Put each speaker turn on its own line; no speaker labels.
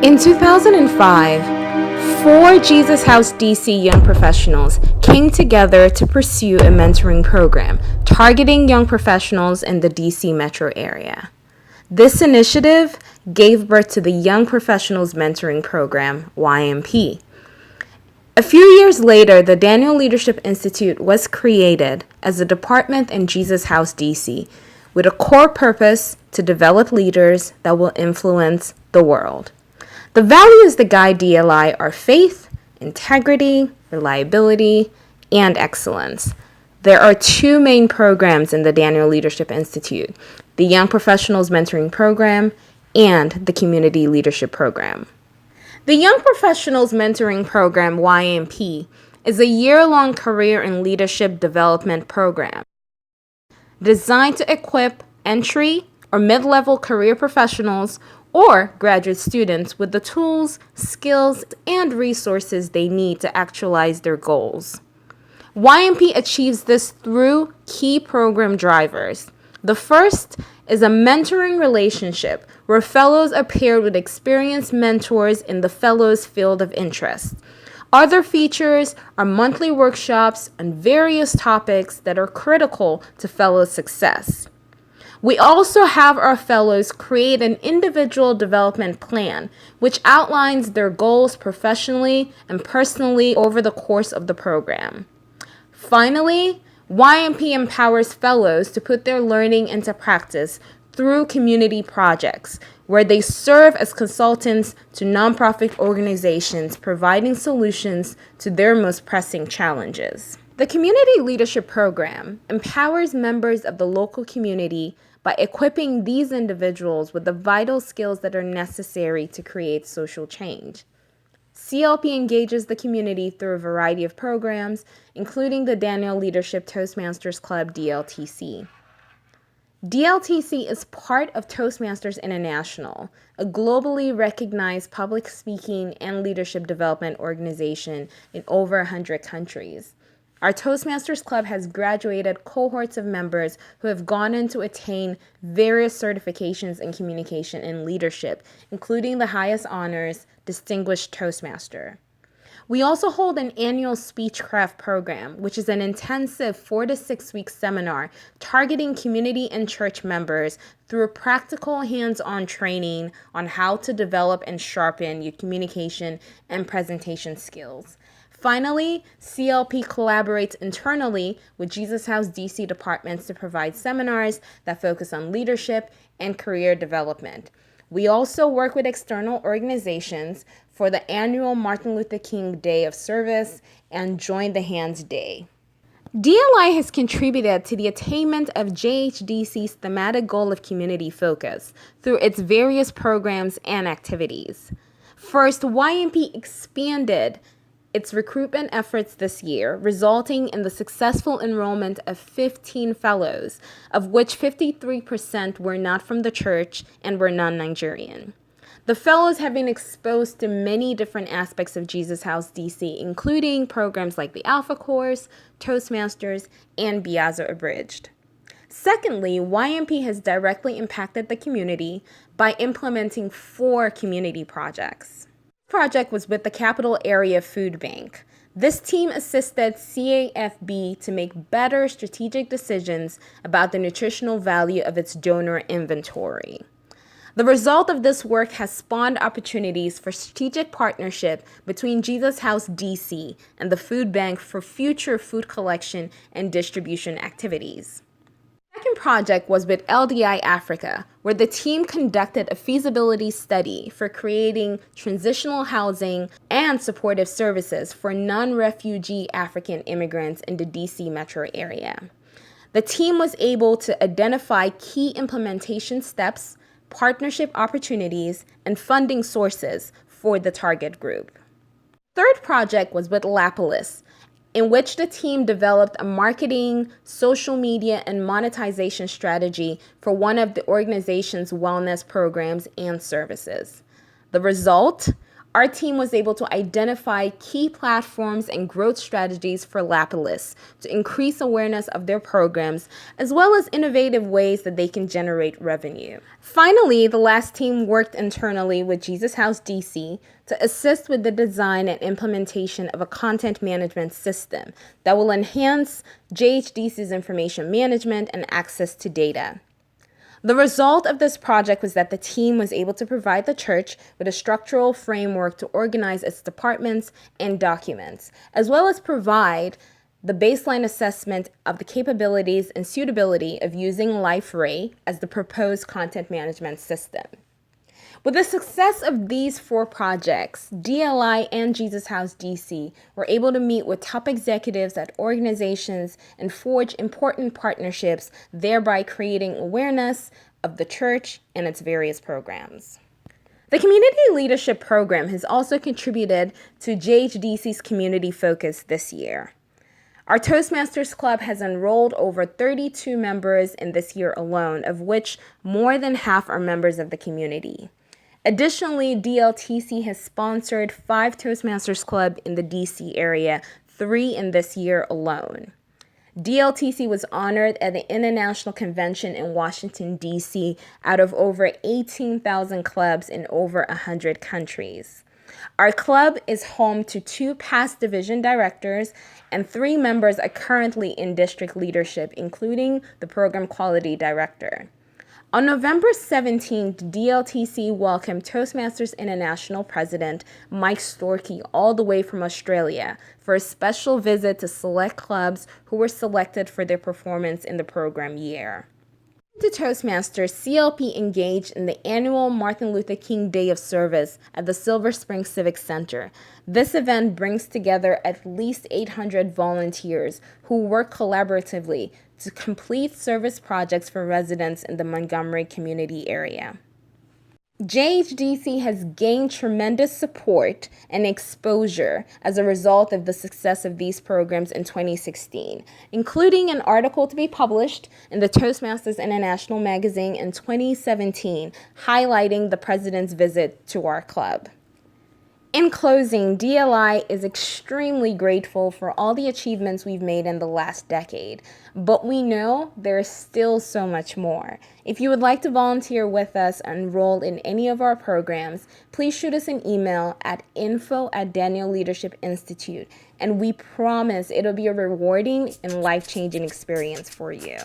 In 2005, four Jesus House DC young professionals came together to pursue a mentoring program targeting young professionals in the DC metro area. This initiative gave birth to the Young Professionals Mentoring Program, YMP. A few years later, the Daniel Leadership Institute was created as a department in Jesus House DC with a core purpose to develop leaders that will influence the world. The values that guide DLI are faith, integrity, reliability, and excellence. There are two main programs in the Daniel Leadership Institute: the Young Professionals Mentoring Program and the Community Leadership Program. The Young Professionals Mentoring Program, YMP, is a year-long career and leadership development program designed to equip entry or mid-level career professionals or graduate students with the tools, skills, and resources they need to actualize their goals. YMP achieves this through key program drivers. The first is a mentoring relationship where fellows are paired with experienced mentors in the fellows' field of interest. Other features are monthly workshops on various topics that are critical to fellows' success. We also have our fellows create an individual development plan, which outlines their goals professionally and personally over the course of the program. Finally, YMP empowers fellows to put their learning into practice through community projects, where they serve as consultants to nonprofit organizations providing solutions to their most pressing challenges. The Community Leadership Program empowers members of the local community by equipping these individuals with the vital skills that are necessary to create social change. CLP engages the community through a variety of programs, including the Daniel Leadership Toastmasters Club, DLTC. DLTC is part of Toastmasters International, a globally recognized public speaking and leadership development organization in over 100 countries. Our Toastmasters Club has graduated cohorts of members who have gone on to attain various certifications in communication and leadership, including the highest honors, Distinguished Toastmaster. We also hold an annual Speechcraft program, which is an intensive 4 to 6 week seminar targeting community and church members through practical hands-on training on how to develop and sharpen your communication and presentation skills. Finally, CLP collaborates internally with Jesus House DC departments to provide seminars that focus on leadership and career development. We also work with external organizations for the annual Martin Luther King Day of Service and Join the Hands Day. DLI has contributed to the attainment of JHDC's thematic goal of community focus through its various programs and activities. First, YMP expanded its recruitment efforts this year, resulting in the successful enrollment of 15 fellows, of which 53% were not from the church and were non-Nigerian. The fellows have been exposed to many different aspects of Jesus House DC, including programs like the Alpha Course, Toastmasters, and Biazo Abridged. Secondly, YMP has directly impacted the community by implementing 4 community projects. Project was with the Capital Area Food Bank. This team assisted CAFB to make better strategic decisions about the nutritional value of its donor inventory. The result of this work has spawned opportunities for strategic partnership between Jesus House DC and the food bank for future food collection and distribution activities. The second project was with LDI Africa, where the team conducted a feasibility study for creating transitional housing and supportive services for non-refugee African immigrants in the DC metro area. The team was able to identify key implementation steps, partnership opportunities, and funding sources for the target group. Third project was with Lapolis, in which the team developed a marketing, social media, and monetization strategy for one of the organization's wellness programs and services. The result? Our team was able to identify key platforms and growth strategies for Lapidus to increase awareness of their programs, as well as innovative ways that they can generate revenue. Finally, the last team worked internally with Jesus House DC to assist with the design and implementation of a content management system that will enhance JHDC's information management and access to data. The result of this project was that the team was able to provide the church with a structural framework to organize its departments and documents, as well as provide the baseline assessment of the capabilities and suitability of using LifeRay as the proposed content management system. With the success of these 4 projects, DLI and Jesus House DC were able to meet with top executives at organizations and forge important partnerships, thereby creating awareness of the church and its various programs. The Community Leadership Program has also contributed to JHDC's community focus this year. Our Toastmasters Club has enrolled over 32 members in this year alone, of which more than half are members of the community. Additionally, DLTC has sponsored 5 Toastmasters Club in the DC area, 3 in this year alone. DLTC was honored at the International Convention in Washington, D.C. out of over 18,000 clubs in over 100 countries. Our club is home to 2 past division directors, and 3 members are currently in district leadership, including the program quality director. On November 17th, DLTC welcomed Toastmasters International President Mike Storkey all the way from Australia for a special visit to select clubs who were selected for their performance in the program year. To Toastmasters, CLP engaged in the annual Martin Luther King Day of Service at the Silver Spring Civic Center. This event brings together at least 800 volunteers who work collaboratively to complete service projects for residents in the Montgomery community area. JHDC has gained tremendous support and exposure as a result of the success of these programs in 2016, including an article to be published in the Toastmasters International magazine in 2017, highlighting the president's visit to our club. In closing, DLI is extremely grateful for all the achievements we've made in the last decade, but we know there is still so much more. If you would like to volunteer with us and enroll in any of our programs, please shoot us an email at info@Daniel Leadership Institute, and we promise it'll be a rewarding and life-changing experience for you.